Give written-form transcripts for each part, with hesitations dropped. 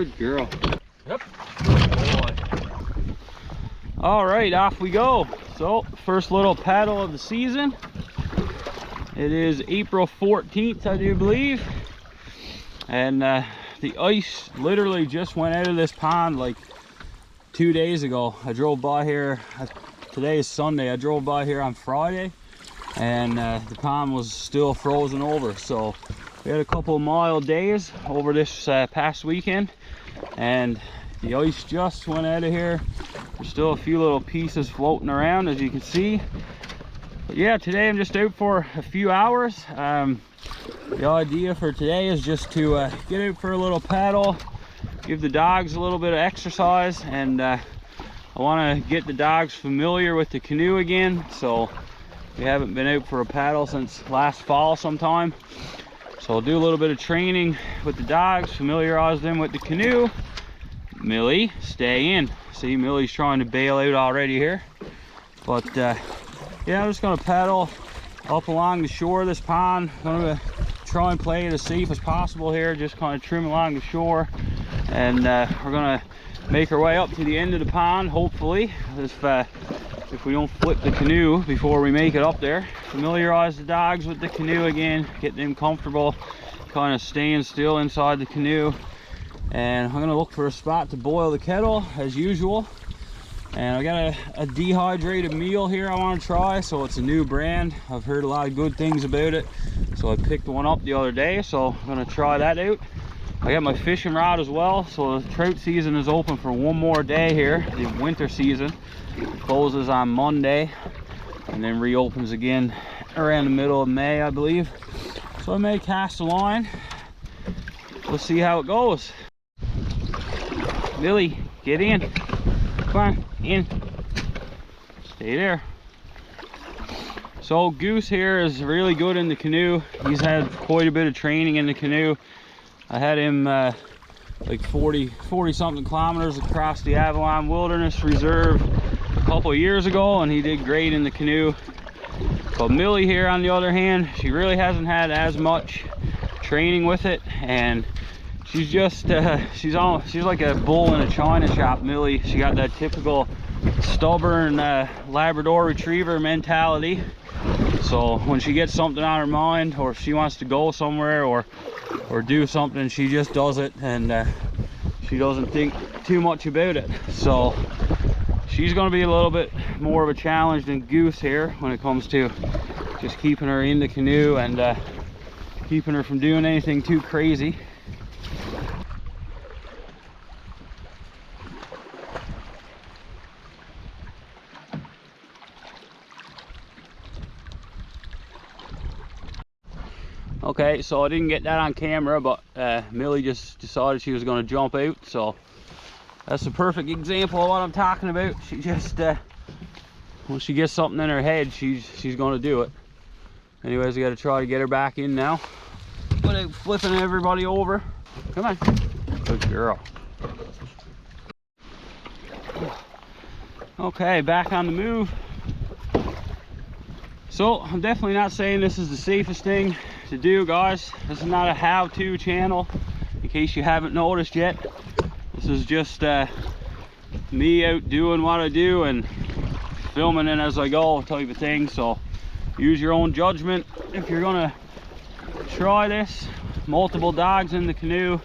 Good girl. Yep. All right, off we go. So, first little paddle of the season. It is April 14th, I do believe. And the ice literally just went out of this pond like 2 days ago. I drove by here, today is Sunday, I drove by here on Friday, and the pond was still frozen over. So we had a couple of mild days over this past weekend, and the ice just went out of here. There's still a few little pieces floating around, as you can see. But yeah, today I'm just out for a few hours. The idea for today is just to get out for a little paddle, give the dogs a little bit of exercise, and I want to get the dogs familiar with the canoe again. So we haven't been out for a paddle since last fall sometime. So I'll do a little bit of training with the dogs, familiarize them with the canoe. Millie, stay in. See, Millie's trying to bail out already here. But yeah, I'm just gonna paddle up along the shore of this pond. I'm gonna try and play it as safe as possible here, just kind of trim along the shore. And we're gonna make our way up to the end of the pond, hopefully, if we don't flip the canoe before we make it up there. Familiarize the dogs with the canoe again, get them comfortable, kind of staying still inside the canoe. And I'm gonna look for a spot to boil the kettle as usual. And I got a dehydrated meal here I want to try. So it's a new brand. I've heard a lot of good things about it, so I picked one up the other day, so I'm gonna try that out. I got my fishing rod as well. So the trout season is open for one more day here. The winter season closes on Monday and then reopens again around the middle of May, I believe. So I may cast a line. We'll see how it goes. Millie, get in. Come on, in. Stay there. So Goose here is really good in the canoe. He's had quite a bit of training in the canoe. I had him like 40 something kilometers across the Avalon Wilderness Reserve a couple of years ago, and he did great in the canoe. But Millie here, on the other hand, she really hasn't had as much training with it, and she's just she's like a bull in a china shop. Millie, she got that typical stubborn Labrador Retriever mentality. So when she gets something on her mind, or if she wants to go somewhere or do something, she just does it, and she doesn't think too much about it. So she's going to be a little bit more of a challenge than Goose here when it comes to just keeping her in the canoe and keeping her from doing anything too crazy. Okay, so I didn't get that on camera, but Millie just decided she was going to jump out. So that's a perfect example of what I'm talking about. She just, when she gets something in her head, she's going to do it. Anyways, I got to try to get her back in now without flipping everybody over. Come on. Good girl. Okay, back on the move. So I'm definitely not saying this is the safest thing to do, guys. This is not a how-to channel, in case you haven't noticed yet. This is just me out doing what I do and filming it as I go type of thing. So use your own judgment if you're gonna try this. Multiple dogs in the canoe,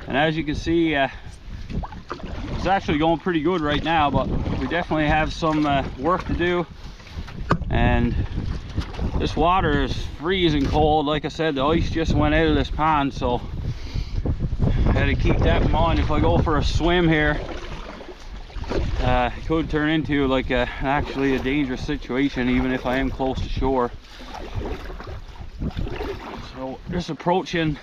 and as you can see, it's actually going pretty good right now, but we definitely have some work to do. And this water is freezing cold. Like I said, the ice just went out of this pond, so I had to keep that in mind. If I go for a swim here, it could turn into like actually a dangerous situation, even if I am close to shore. So just approaching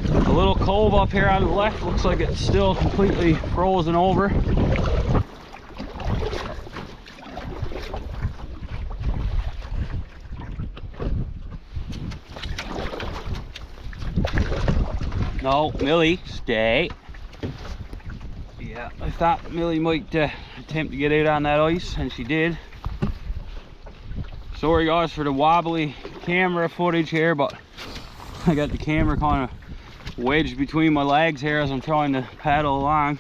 a little cove up here on the left. Looks like it's still completely frozen over. No, Millie, stay. Yeah, I thought Millie might attempt to get out on that ice, and she did. Sorry guys for the wobbly camera footage here, but I got the camera kind of wedged between my legs here as I'm trying to paddle along.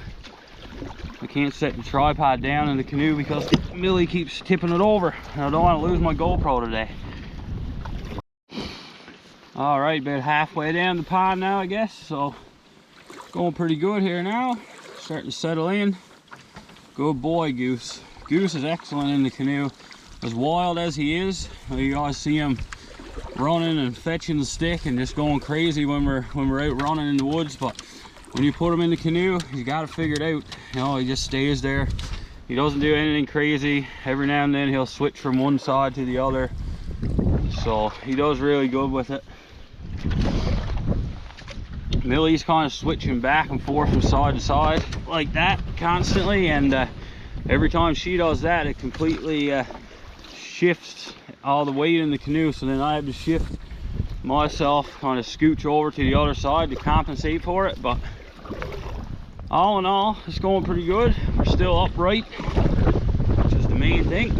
I can't set the tripod down in the canoe because Millie keeps tipping it over, and I don't want to lose my GoPro today. All right, about halfway down the pond now, I guess. So going pretty good here now. Starting to settle in. Good boy, Goose. Goose is excellent in the canoe. As wild as he is, you guys see him running and fetching the stick and just going crazy when we're out running in the woods. But when you put him in the canoe, he's got it figured out. You know, he just stays there. He doesn't do anything crazy. Every now and then he'll switch from one side to the other. So he does really good with it. Millie's kind of switching back and forth from side to side like that constantly, and every time she does that, it completely shifts all the weight in the canoe. So then I have to shift myself, kind of scooch over to the other side to compensate for it. But all in all, it's going pretty good. We're still upright, which is the main thing.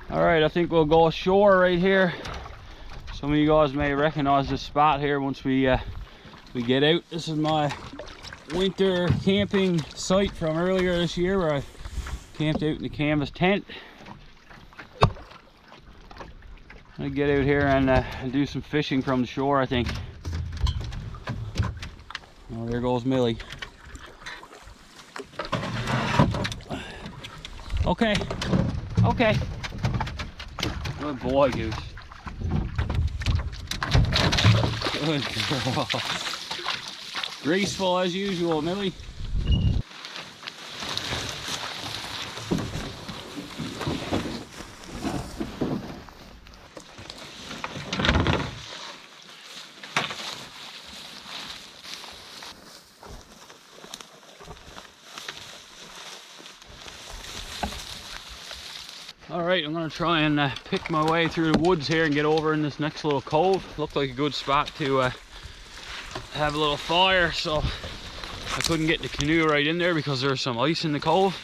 All right, I think we'll go ashore right here. Some of you guys may recognize this spot here once we get out. This is my winter camping site from earlier this year where I camped out in the canvas tent. I'm gonna get out here and do some fishing from the shore, I think. Oh, there goes Millie. Okay, okay. Good boy, Goose. Good girl. Graceful as usual, Millie. Alright, I'm going to try and pick my way through the woods here and get over in this next little cove. Looked like a good spot to have a little fire, so I couldn't get the canoe right in there because there's some ice in the cove.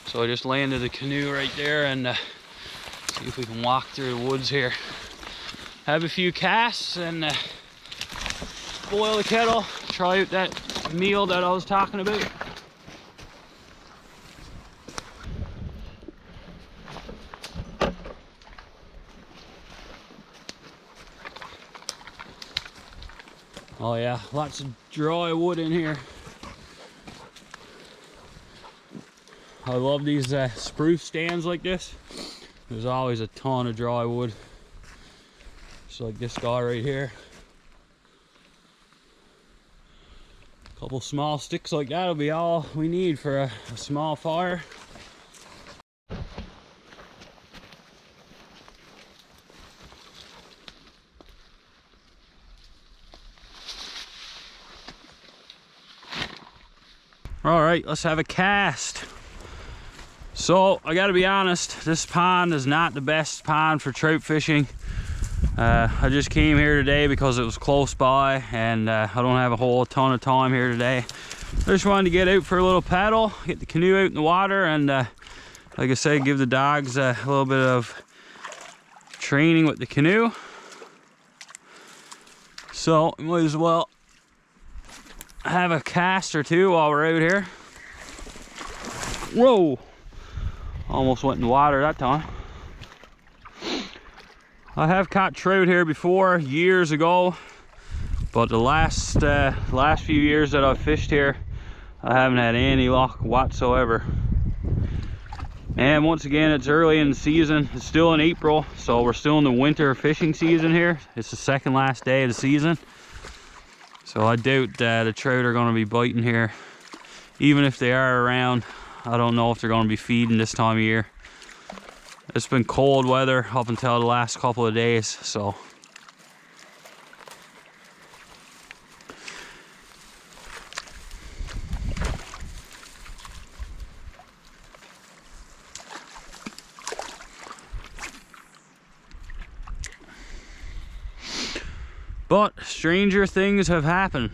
So I just landed the canoe right there and see if we can walk through the woods here. Have a few casts and boil the kettle, try out that meal that I was talking about. Oh yeah, lots of dry wood in here. I love these spruce stands like this. There's always a ton of dry wood. Just like this guy right here. A couple small sticks like that will be all we need for a small fire. All right, let's have a cast. So I gotta be honest, this pond is not the best pond for trout fishing. I just came here today because it was close by and I don't have a whole ton of time here today. I just wanted to get out for a little paddle, get the canoe out in the water, and like I said, give the dogs a little bit of training with the canoe. So might as well have a cast or two while we're out here. Whoa! Almost went in the water that time. I have caught trout here before, years ago, but the last few years that I've fished here, I haven't had any luck whatsoever. And once again, it's early in the season. It's still in April, so we're still in the winter fishing season here. It's the second last day of the season. So I doubt the trout are going to be biting here. Even if they are around, I don't know if they're going to be feeding this time of year. It's been cold weather up until the last couple of days, so. But stranger things have happened.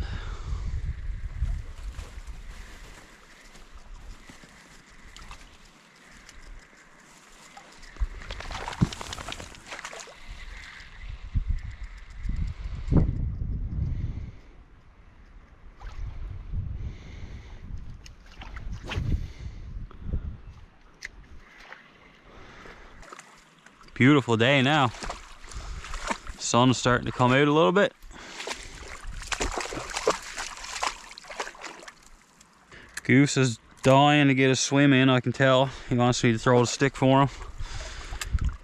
Beautiful day now. Sun's starting to come out a little bit. Goose is dying to get a swim in, I can tell. He wants me to throw the stick for him.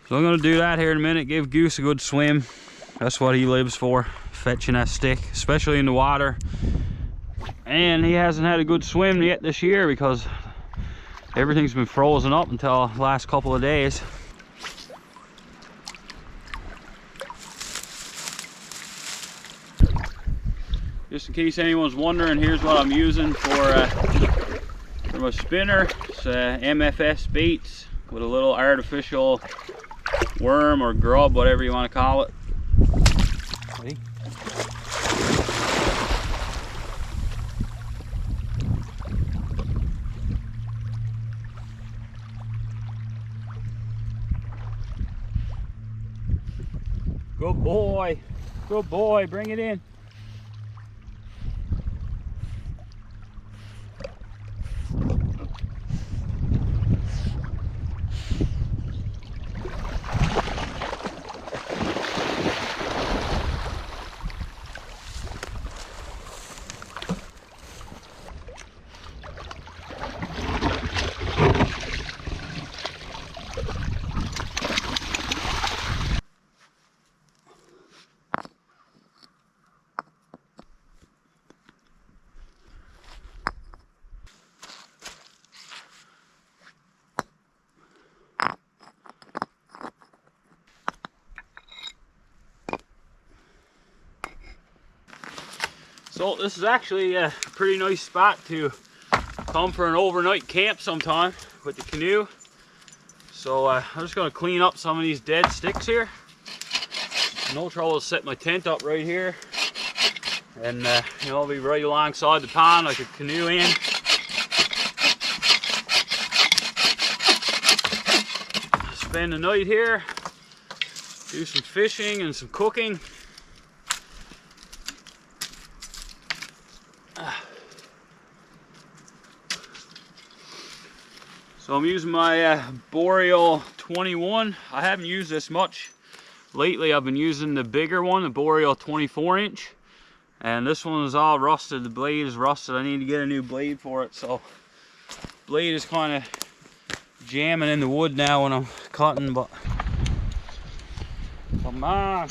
So I'm gonna do that here in a minute, give Goose a good swim. That's what he lives for, fetching that stick, especially in the water. And he hasn't had a good swim yet this year because everything's been frozen up until the last couple of days. Just in case anyone's wondering, here's what I'm using for my spinner. It's MFS baits with a little artificial worm or grub, whatever you want to call it. Ready? Good boy. Good boy. Bring it in. So this is actually a pretty nice spot to come for an overnight camp sometime with the canoe. So I'm just going to clean up some of these dead sticks here. No trouble to set my tent up right here. And you know, I'll be right alongside the pond like a canoe in. Spend the night here, do some fishing and some cooking. So I'm using my Boreal 21. I haven't used this much lately. I've been using the bigger one, the Boreal 24-inch. And this one is all rusted. The blade is rusted. I need to get a new blade for it. So blade is kind of jamming in the wood now when I'm cutting, but come on.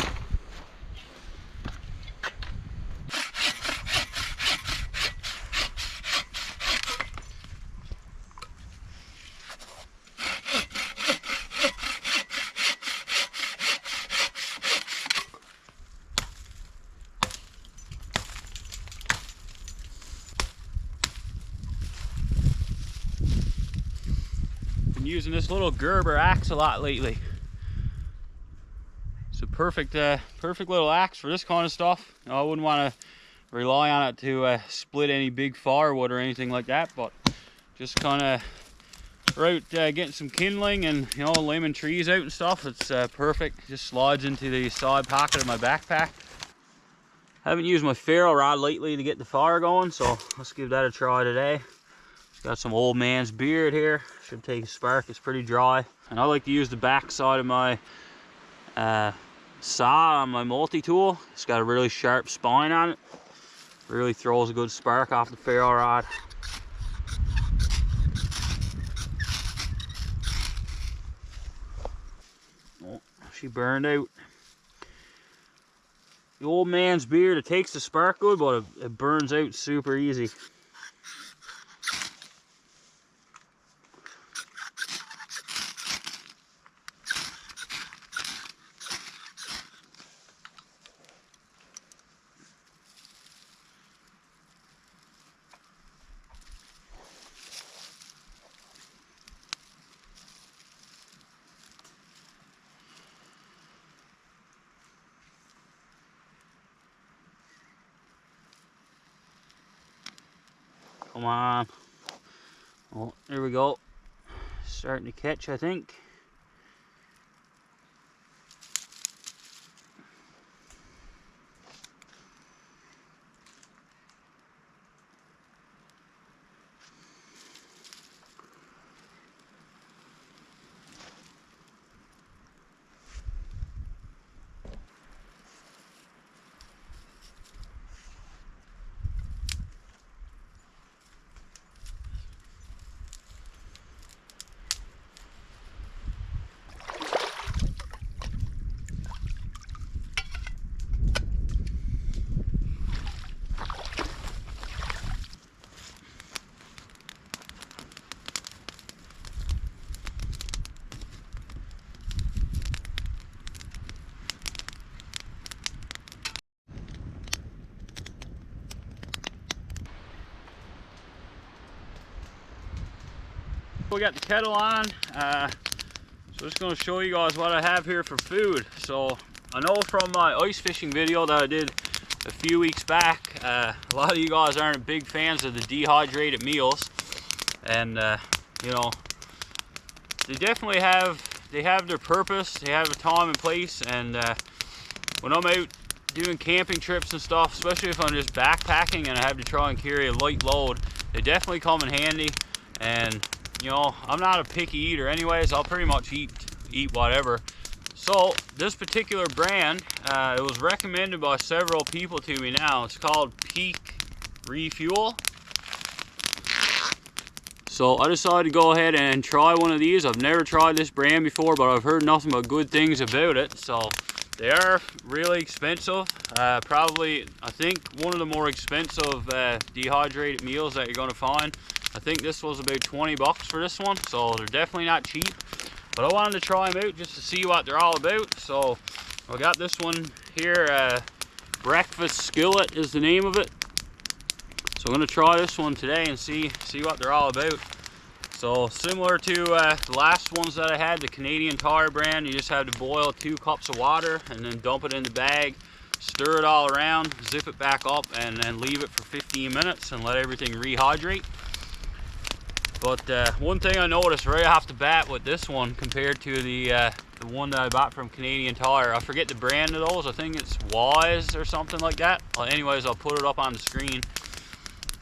Using this little Gerber axe a lot lately. It's a perfect little axe for this kind of stuff. You know, I wouldn't want to rely on it to split any big firewood or anything like that, but just kind of out getting some kindling and, you know, limbing trees out and stuff. It's perfect. Just slides into the side pocket of my backpack. Haven't used my ferro rod lately to get the fire going, so let's give that a try today. Got some old man's beard here. Should take a spark. It's pretty dry. And I like to use the back side of my saw on my multi-tool. It's got a really sharp spine on it. Really throws a good spark off the ferro rod. Oh, she burned out. The old man's beard, it takes the spark good, but it burns out super easy. Come on. Oh, there we go. Starting to catch, I think. we got the kettle on. So just going to show you guys what I have here for food. So I know from my ice fishing video that I did a few weeks back, a lot of you guys aren't big fans of the dehydrated meals, and you know, they definitely have their purpose. They have a time and place, and when I'm out doing camping trips and stuff, especially if I'm just backpacking and I have to try and carry a light load, they definitely come in handy. And you know, I'm not a picky eater anyways. I'll pretty much eat whatever. So this particular brand, it was recommended by several people to me now. It's called Peak Refuel. So I decided to go ahead and try one of these. I've never tried this brand before, but I've heard nothing but good things about it. So they are really expensive. Probably, I think, one of the more expensive dehydrated meals that you're going to find. I think this was about 20 bucks for this one, so they're definitely not cheap. But I wanted to try them out just to see what they're all about. So I got this one here, Breakfast Skillet is the name of it. So I'm going to try this one today and see what they're all about. So similar to the last ones that I had, the Canadian Tire brand, you just have to boil 2 cups of water and then dump it in the bag, stir it all around, zip it back up, and then leave it for 15 minutes and let everything rehydrate. But one thing I noticed right off the bat with this one compared to the one that I bought from Canadian Tire, I forget the brand of those, I think it's Wise or something like that. Well, anyways, I'll put it up on the screen.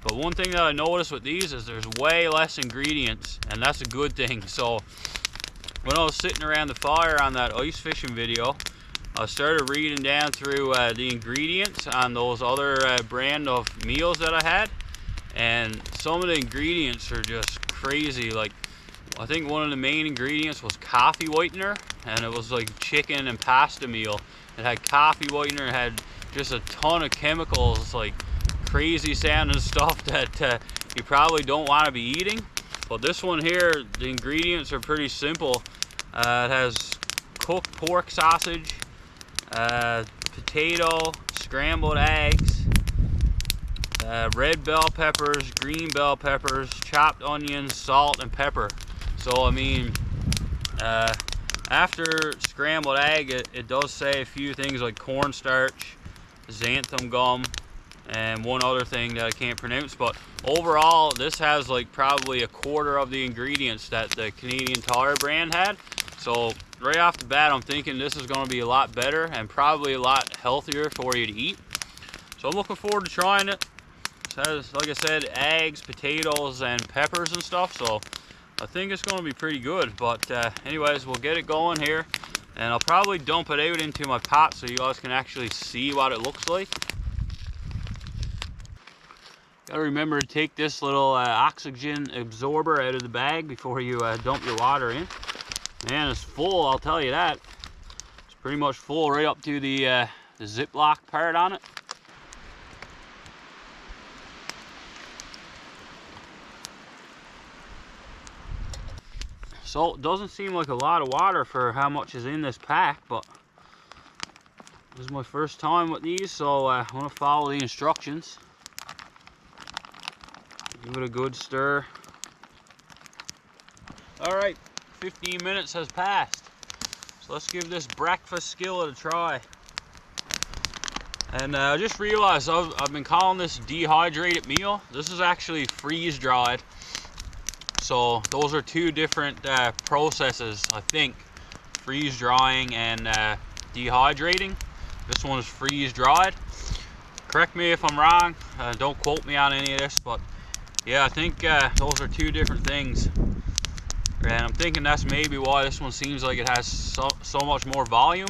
But one thing that I noticed with these is there's way less ingredients, and that's a good thing. So when I was sitting around the fire on that ice fishing video, I started reading down through the ingredients on those other brand of meals that I had, and some of the ingredients are just crazy. Like, I think one of the main ingredients was coffee whitener, and it was like chicken and pasta meal. It had coffee whitener, it had just a ton of chemicals, like crazy sounding stuff that you probably don't want to be eating. But this one here, the ingredients are pretty simple. It has cooked pork sausage, potato, scrambled eggs, red bell peppers, green bell peppers, chopped onions, salt, and pepper. So I mean, after scrambled egg, it does say a few things like cornstarch, xanthan gum, and one other thing that I can't pronounce. But overall, this has like probably a quarter of the ingredients that the Canadian Tire brand had. So right off the bat, I'm thinking this is going to be a lot better and probably a lot healthier for you to eat. So I'm looking forward to trying it. It has, like I said, eggs, potatoes, and peppers and stuff. So I think it's going to be pretty good. But anyways, we'll get it going here, and I'll probably dump it out into my pot so you guys can actually see what it looks like. Gotta remember to take this little oxygen absorber out of the bag before you dump your water in. Man, it's full, I'll tell you that. It's pretty much full right up to the Ziploc part on it. So it doesn't seem like a lot of water for how much is in this pack, but this is my first time with these, so I want to follow the instructions. Give it a good stir. Alright, 15 minutes has passed. So let's give this breakfast skillet a try. And I just realized I've been calling this dehydrated meal. This is actually freeze dried. So those are 2 different processes, I think. Freeze drying and dehydrating. This one is freeze dried. Correct me if I'm wrong. Don't quote me on any of this, but yeah, I think those are 2 different things. And I'm thinking that's maybe why this one seems like it has so much more volume.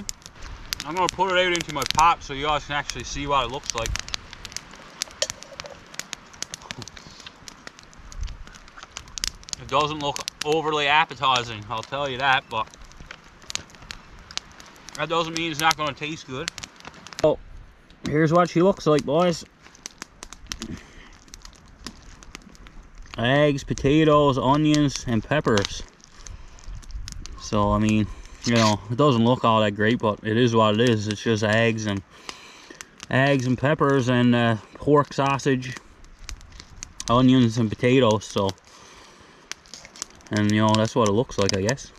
I'm going to put it out into my pot so you guys can actually see what it looks like. It doesn't look overly appetizing, I'll tell you that, but that doesn't mean it's not going to taste good. So here's what she looks like, boys. Eggs, potatoes, onions, and peppers. So I mean, you know, it doesn't look all that great, but it is what it is. It's just eggs and peppers and pork sausage, onions, and potatoes. So And you know, that's what it looks like, I guess.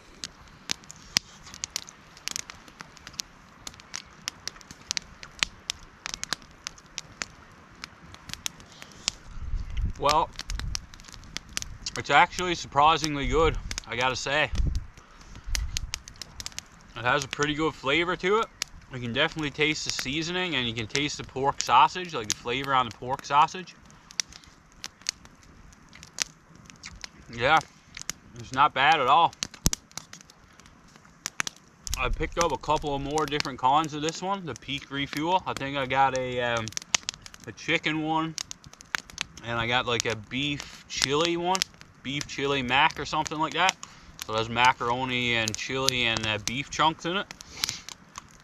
Well, it's actually surprisingly good, I gotta say. It has a pretty good flavor to it. You can definitely taste the seasoning, and you can taste the pork sausage, like the flavor on the pork sausage. Yeah, it's not bad at all. I picked up a couple of more different kinds of this one, the Peak Refuel. I think I got a chicken one, and I got like a beef chili one, beef chili mac or something like that. So there's macaroni and chili and beef chunks in it.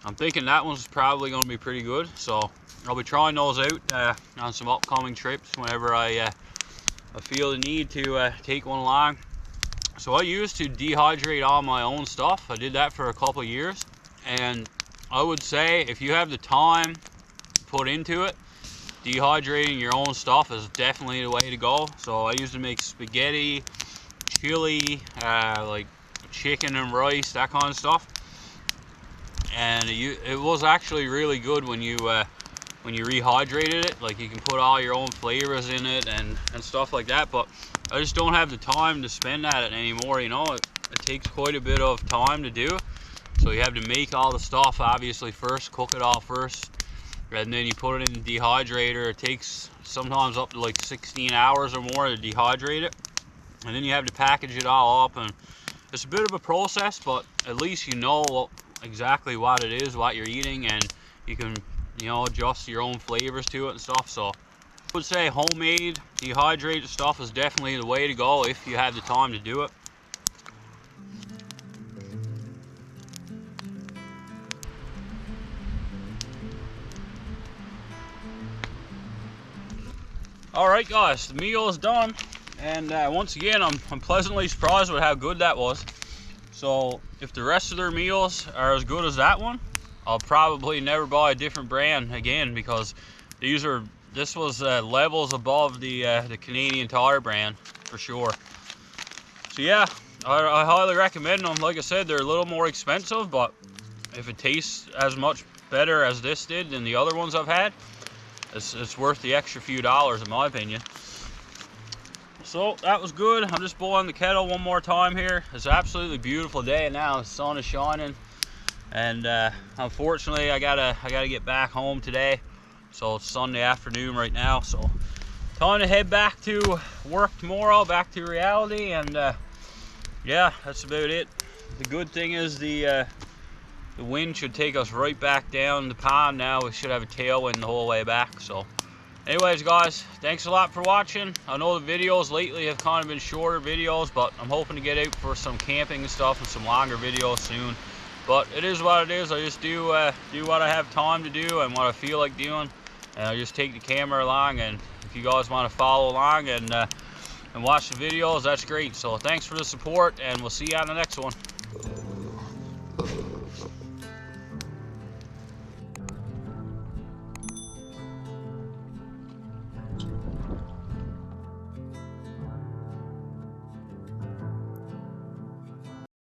I'm thinking that one's probably going to be pretty good. So I'll be trying those out on some upcoming trips whenever I feel the need to take one along. So I used to dehydrate all my own stuff. I did that for a couple of years. And I would say if you have the time put into it, dehydrating your own stuff is definitely the way to go. So I used to make spaghetti, chili, like chicken and rice, that kind of stuff. And it was actually really good when you rehydrated it. Like, you can put all your own flavors in it and stuff like that. But I just don't have the time to spend at it anymore. You know, it takes quite a bit of time to do. So you have to make all the stuff obviously first, cook it all first, and then you put it in the dehydrator. It takes sometimes up to like 16 hours or more to dehydrate it. And then you have to package it all up, and it's a bit of a process, but at least you know exactly what it is, what you're eating, and you can, you know, adjust your own flavors to it and stuff. So I would say homemade dehydrated stuff is definitely the way to go if you have the time to do it. Alright guys, the meal is done. And once again, I'm pleasantly surprised with how good that was. So if the rest of their meals are as good as that one, I'll probably never buy a different brand again, because this was levels above the Canadian Tire brand for sure. So yeah, I highly recommend them. Like I said, they're a little more expensive, but if it tastes as much better as this did than the other ones I've had, it's worth the extra few dollars in my opinion. So that was good. I'm just boiling the kettle one more time here. It's an absolutely beautiful day now. The sun is shining, and unfortunately I gotta get back home today. So it's Sunday afternoon right now. So time to head back to work tomorrow, back to reality, and yeah, that's about it. The good thing is the wind should take us right back down the pond now. We should have a tailwind the whole way back. So anyways guys, thanks a lot for watching. I know the videos lately have kind of been shorter videos, but I'm hoping to get out for some camping and stuff and some longer videos soon. But it is what it is. I just do what I have time to do and what I feel like doing, and I just take the camera along. And if you guys want to follow along and watch the videos, that's great. So thanks for the support, and we'll see you on the next one.